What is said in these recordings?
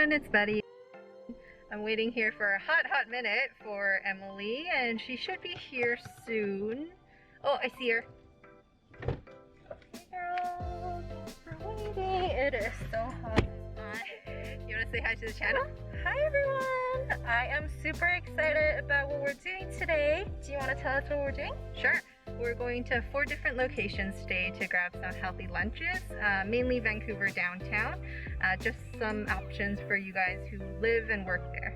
everyone, it's Betty. I'm waiting here for a hot minute for Emily, and she should be here soon. Oh, I see her. Hey girl, we're waiting. It is so hot. You want to say hi to the channel? Hi everyone! I am super excited about what we're doing today. Do you want to tell us what we're doing? Sure. We're going to 4 different locations today to grab some healthy lunches, mainly Vancouver downtown. Just some options for you guys who live and work there.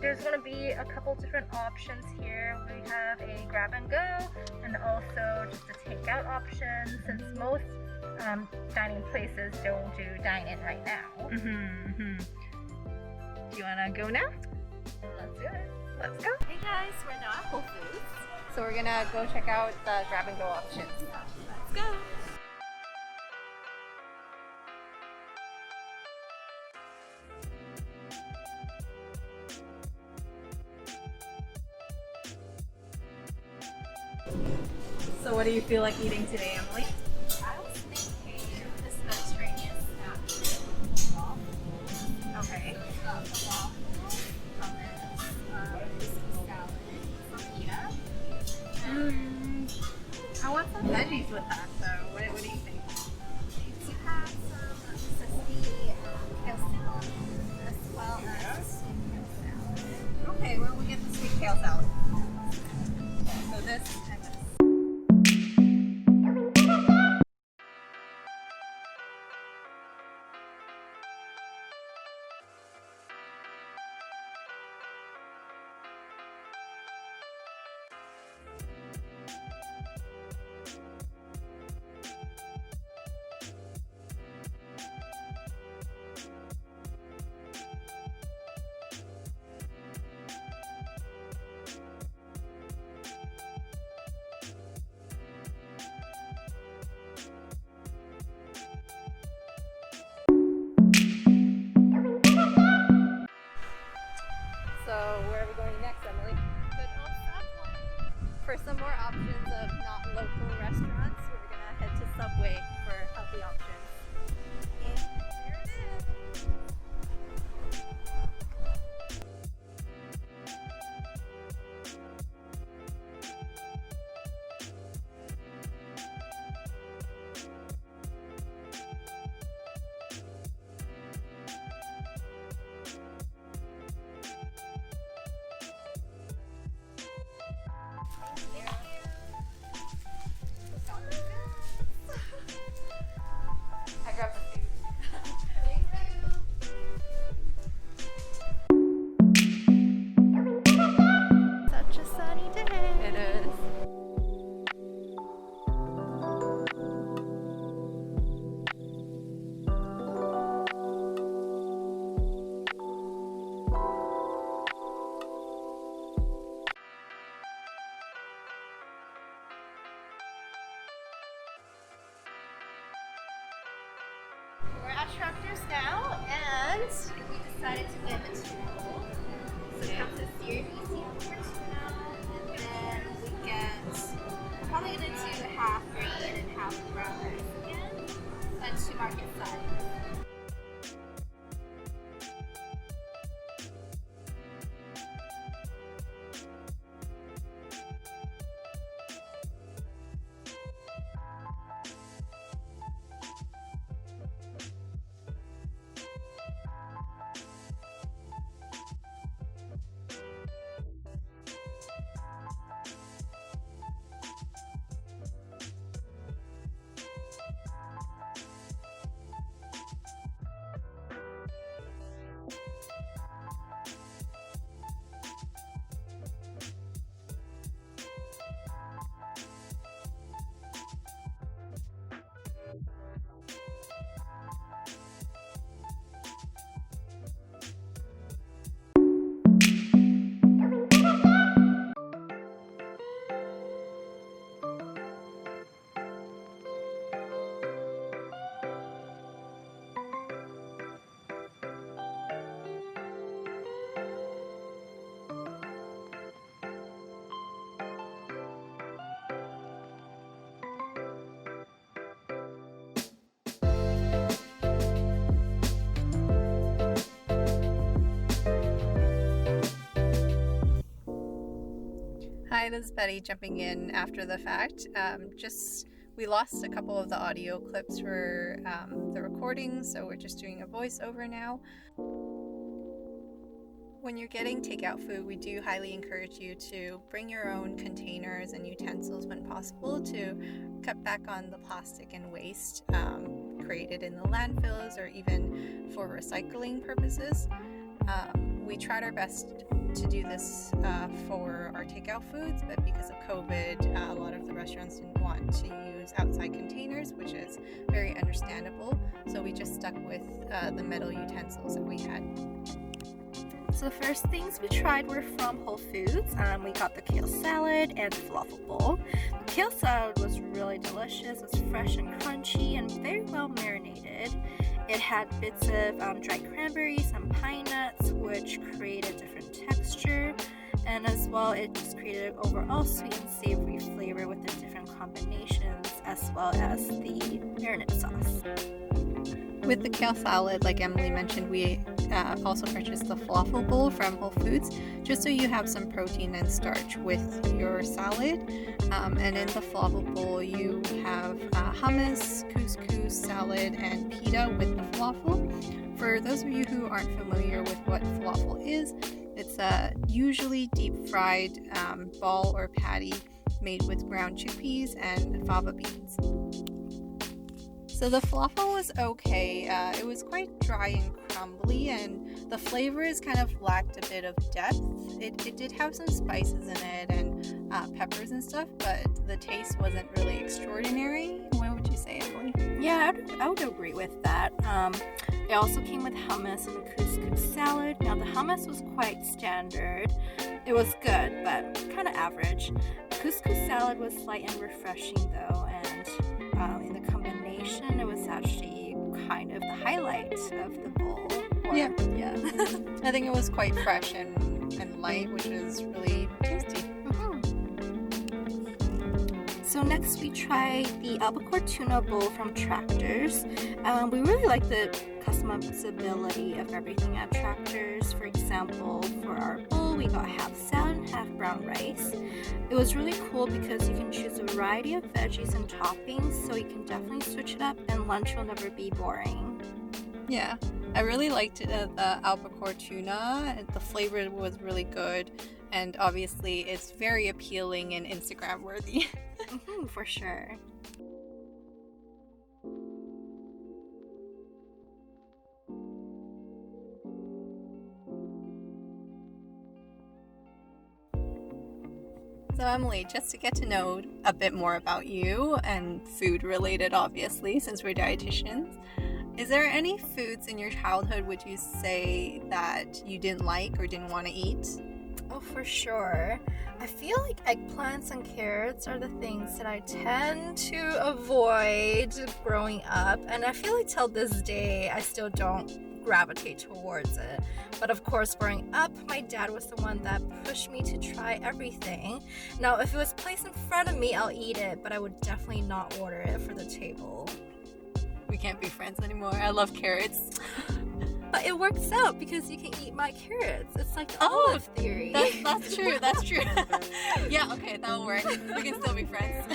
There's going to be a couple different options here. We have a grab and go and also just a takeout option, since most dining places don't do dine-in right now. Do you want to go now? Let's do it. Let's go. Hey guys, we're now at Whole Foods. So we're gonna go check out the grab and go options. Let's go. So what do you feel like eating today, Emily? I was thinking this Mediterranean snack. Okay. Waffles, hummus, whiskey salad, fajita. I want some veggies with that, so what do you think? To have some sesame kale salad as well as sweet kale salad. Okay, well we get the sweet kale salad. So this and this. So where are we going next, Emily? Good old Subway. For some more options of not local restaurants, we're gonna head to Subway for healthy options. And here it is. I grabbed the food. Such a sunny day. It is. We're at Tractors now, and we decided to get the tuna bowl. So it comes with seared seafood tuna, and then we get, we're probably gonna do half green and half brown rice again, and 2 market sides. Hi, this is Betty jumping in after the fact. We lost a couple of the audio clips for the recording, so we're just doing a voiceover now. When you're getting takeout food, we do highly encourage you to bring your own containers and utensils when possible to cut back on the plastic and waste created in the landfills or even for recycling purposes. We tried our best to do this for our takeout foods, but because of COVID, a lot of the restaurants didn't want to use outside containers, which is very understandable. So we just stuck with the metal utensils that we had. So the first things we tried were from Whole Foods. We got the Kale Salad and the Falafel Bowl. The Kale Salad was really delicious. It was fresh and crunchy and very well marinated. It had bits of dried cranberries and pine nuts, which created different texture. And as well, it just created an overall sweet and savory flavor with the different combinations, as well as the marinade sauce. With the kale salad, like Emily mentioned, we also purchased the Falafel Bowl from Whole Foods, just so you have some protein and starch with your salad. And in the Falafel Bowl, you have hummus, couscous, salad, and pita with the falafel. For those of you who aren't familiar with what falafel is, it's a usually deep-fried ball or patty made with ground chickpeas and fava beans. So the falafel was okay. It was quite dry and crumbly, and the flavors kind of lacked a bit of depth. It did have some spices in it and peppers and stuff, but the taste wasn't really extraordinary. What would you say, Emily? Yeah, I would agree with that. It also came with hummus and the couscous salad. Now the hummus was quite standard. It was good, but kind of average. The couscous salad was light and refreshing though, and in the combination, it was actually kind of the highlight of the bowl. Yeah. I think it was quite fresh and light, which is really tasty. So next we tried the Albacore Tuna Bowl from Tractor's. We really like the customizability of everything at Tractor's. For example, for our bowl, we got half salad and half brown rice. It was really cool because you can choose a variety of veggies and toppings, so you can definitely switch it up and lunch will never be boring. Yeah, I really liked the Albacore tuna. The flavor was really good, and obviously it's very appealing and Instagram worthy. For sure. So Emily, just to get to know a bit more about you and food related, obviously, since we're dietitians, is there any foods in your childhood would you say that you didn't like or didn't want to eat? Oh, for sure. I feel like eggplants and carrots are the things that I tend to avoid growing up, and I feel like till this day I still don't gravitate towards it. But of course, growing up, my dad was the one that pushed me to try everything. Now, if it was placed in front of me, I'll eat it, but I would definitely not order it for the table. We can't be friends anymore. I love carrots. But it works out because you can eat my carrots. It's like the olive theory. That's true. That's true. Yeah, okay, that'll work. We can still be friends.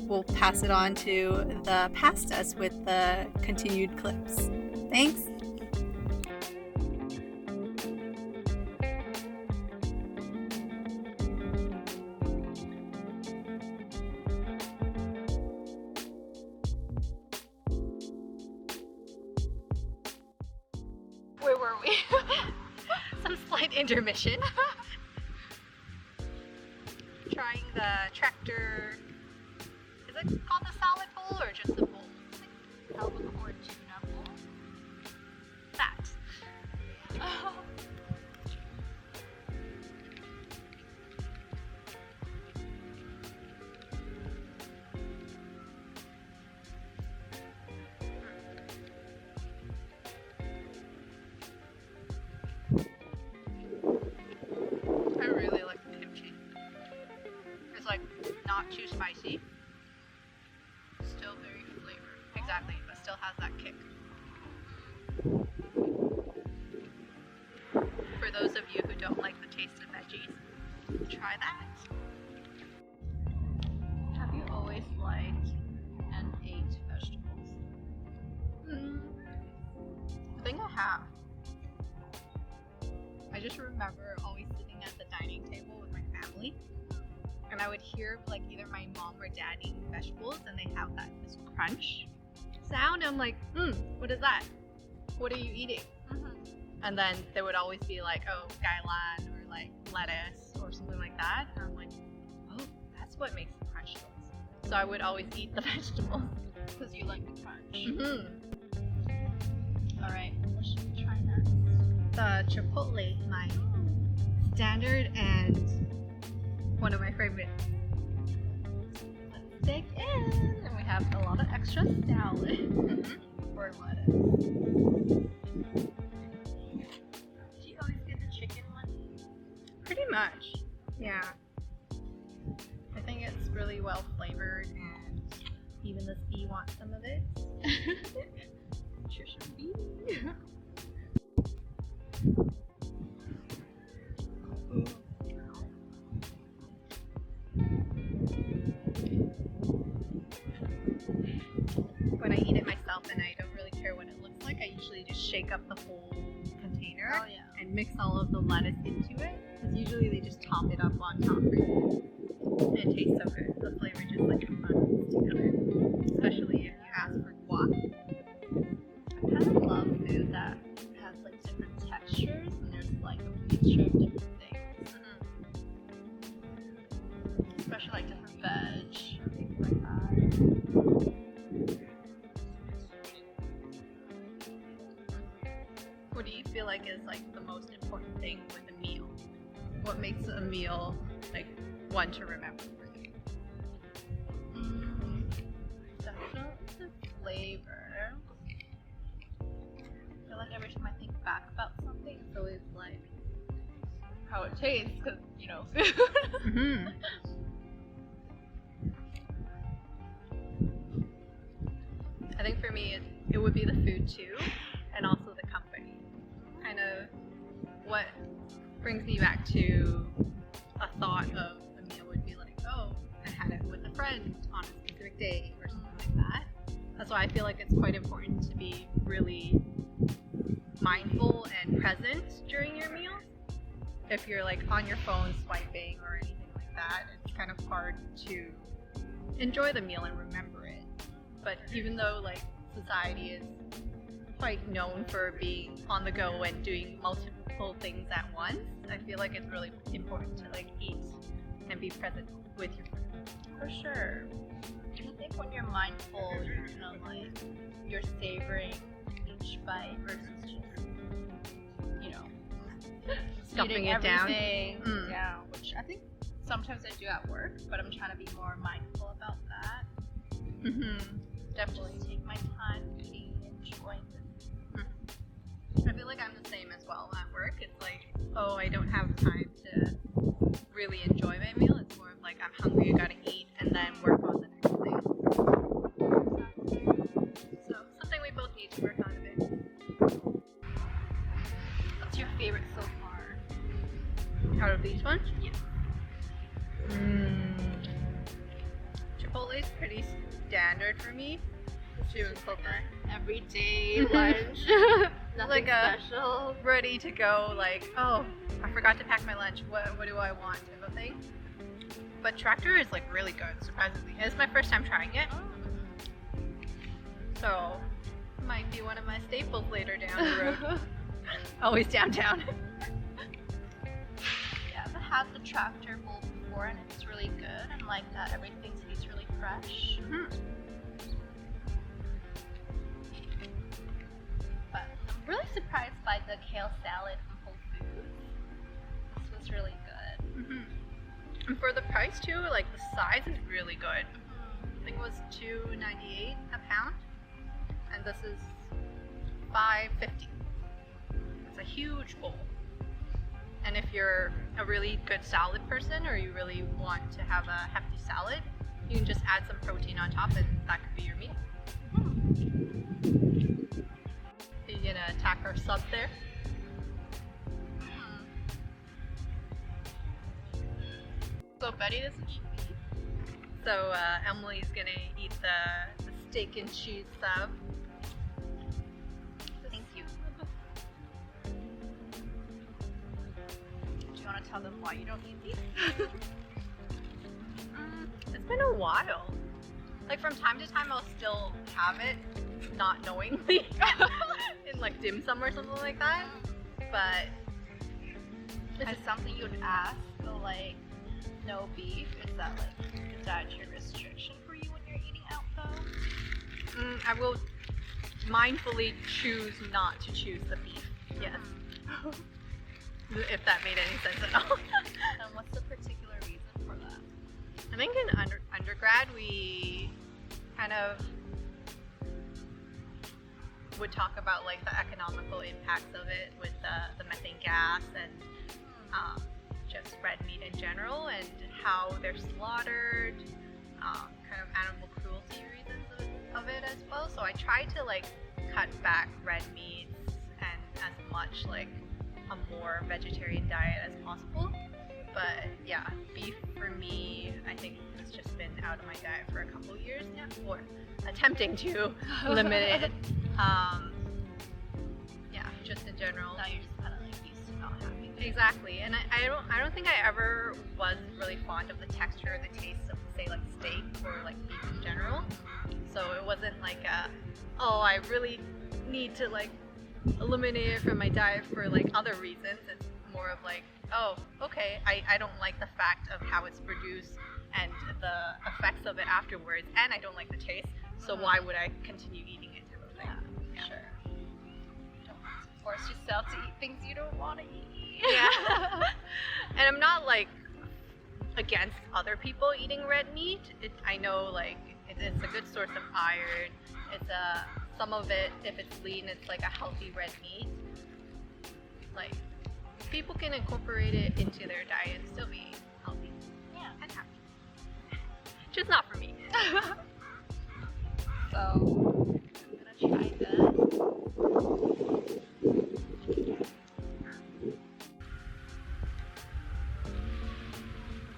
We'll pass it on to the pastas with the continued clips. Thanks. Where were we? Some slight intermission. Trying the Tractor. Is it called the salad bowl or just the bowl? Albacore tuna bowl. That. Oh. I really like the kimchi. It's like not too spicy. Still very flavored. Exactly, but still has that kick. For those of you who don't like the taste of veggies, try that. Have you always liked and ate vegetables? I think I have. I just remember always sitting at the dining table with my family, and I would hear like either my mom or dad eating vegetables, and they have this crunch sound. I'm like, what is that? What are you eating? And then there would always be like, oh, gailan or like lettuce or something like that. And I'm like, oh, that's what makes the crunch noise. So I would always eat the vegetables. Because you like the crunch. Alright, What should we try next? the chipotle, my standard and one of my favorites. Let's dig in. And we have a lot of extra salad or lettuce. Do you always get the chicken one? Pretty much, yeah. I think it's really well flavored, and even this bee wants some of it. Sure should be. When I eat it myself and I don't really care what it looks like, I usually just shake up the whole container and mix all of the lettuce into it. Because usually they just top it up on top right? And it tastes so good. The flavor just like comes together. Especially if you ask for guac. I kind of love food that has like different textures and there's like a mixture of different things. Especially like different veg, things like that. What do you feel like is like the most important thing with a meal? What makes a meal like one to remember for you? Definitely the flavor. I feel like every time I think back about something, it's always like how it tastes, because you know, food. I think for me it would be the food too, and also the company. Kind of what brings me back to a thought of a meal would be like, oh, I had it with a friend on a specific day or something like that. That's why I feel like it's quite important to be really mindful and present during your meals. If you're like on your phone swiping or anything like that, it's kind of hard to enjoy the meal and remember it. But even though like society is quite known for being on the go and doing multiple things at once, I feel like it's really important to like eat and be present with your food. For sure. I think when you're mindful, you're kind of like you're savoring each bite versus just, you know, Stuffing eating it down. everything down, which I think sometimes I do at work, but I'm trying to be more mindful about that. Definitely. Just take my time eating, enjoying this. I feel like I'm the same as well at work. It's like, oh, I don't have time to really enjoy my meal. It's more of like, I'm hungry, I gotta eat, and then work on the next thing. So, something we both need to work on a bit. What's your favorite so far? Out of these ones? Yeah. Chipotle is pretty standard for me. To incorporate. Everyday lunch. Nothing Like a special. ready to go, like, oh, I forgot to pack my lunch. What do I want? Type of thing. But Tractor is like really good, surprisingly. It's my first time trying it, so it might be one of my staples later down the road. Always downtown. Yeah, I've had the Tractor Bowl before and it's really good, and like that everything tastes really fresh. But I'm really surprised by the Kale Salad from Whole Foods. This was really good. And for the price too, like the size is really good. I think it was $2.98 a pound, and this is $5.50. It's a huge bowl. And if you're a really good salad person, or you really want to have a hefty salad, you can just add some protein on top, and that could be your meal. Are you gonna attack our sub there? So Betty doesn't eat beef. So Emily's gonna eat the steak and cheese sub. Thank you. Do you want to tell them why you don't eat beef? It's been a while. Like from time to time I'll still have it, not knowingly, in like dim sum or something like that. But Is it something you would ask? So like, no beef? Is that like a dietary restriction for you when you're eating out though? I will mindfully choose not to choose the beef. Yes. If that made any sense at all. And what's the particular reason for that? I think in undergrad we kind of would talk about like the economical impacts of it with the methane gas and just red meat in general and how they're slaughtered, kind of animal cruelty reasons of it as well. So I try to like cut back red meats and as much like a more vegetarian diet as possible. But yeah, beef for me, I think has just been out of my diet for a couple years now, or attempting to limit it. Yeah, just in general. Now you're just kind of like used to not having it. Exactly, and I don't think I ever was really fond of the texture or the taste of say like steak or like beef in general. So it wasn't like oh I really need to like eliminate it from my diet for like other reasons. It's more of like, oh, okay, I don't like the fact of how it's produced and the effects of it afterwards, and I don't like the taste, so why would I continue eating it type of thing? Yeah, sure. Don't have to force yourself to eat things you don't want to eat. Yeah. And I'm not like against other people eating red meat. I know like it's a good source of iron. It's some of it, if it's lean, it's like a healthy red meat. Like people can incorporate it into their diet and still be healthy. Yeah. And happy. Just not for me. So I'm gonna try this.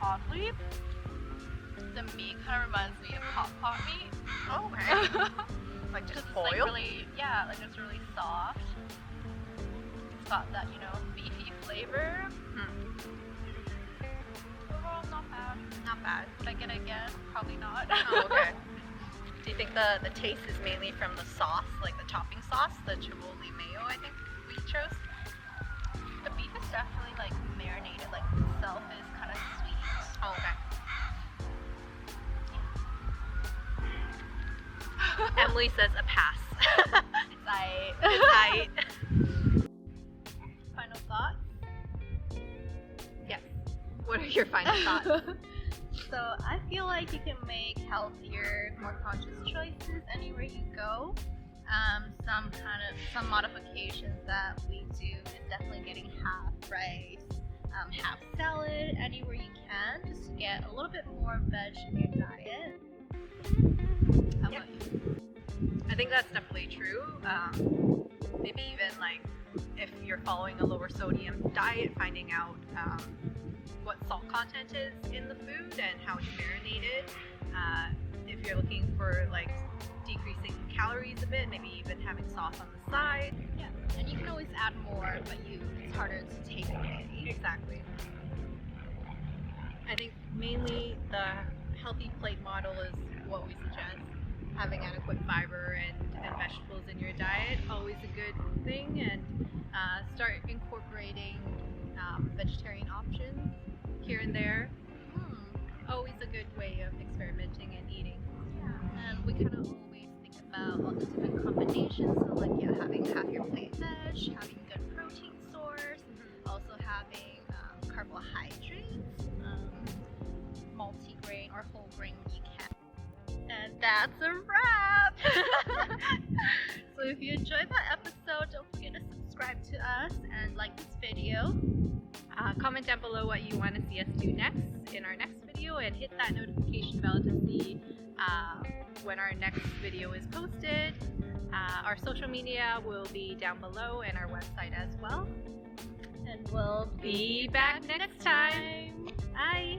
Oddly, the meat kind of reminds me of hot pot meat. Oh, okay. Like just It's boiled? like really, yeah, like it's really soft. It's got that, you know, beefy flavor. Overall, not bad. Not bad. Would I get it again? Probably not. Oh, okay. Do you think the taste is mainly from the sauce, like the topping sauce, the Chipotle mayo I think we chose? The beef is definitely like marinated, like itself is kind of sweet. Oh, okay. Emily says a pass. It's aight. It's aight. Final thoughts? Yes. What are your final thoughts? So I feel like you can make healthier, more conscious choices anywhere you go. Some modifications that we do is definitely getting half rice, half salad anywhere you can, just to get a little bit more veg in your diet. How about you? I think that's definitely true. Maybe even like if you're following a lower sodium diet, finding out what salt content is in the food and how it's marinated. If you're looking for like decreasing calories a bit, maybe even having sauce on the side. Yeah, and you can always add more, but it's harder to take away. Exactly. I think mainly the healthy plate model is what we suggest. Having adequate fiber and vegetables in your diet, always a good thing, and start incorporating vegetarian options here and there. Always a good way of experimenting and eating. Yeah, and we kind of always think about all the different combinations, so like having half your plate veg, having a good protein source, also having carbohydrates, multi-grain or whole grain when you can. And that's a wrap! So if you enjoyed that episode, don't forget to subscribe to us and like this video. Comment down below what you want to see us do next in our next video, and hit that notification bell to see when our next video is posted. Our social media will be down below and our website as well. And we'll Be back next time. Bye!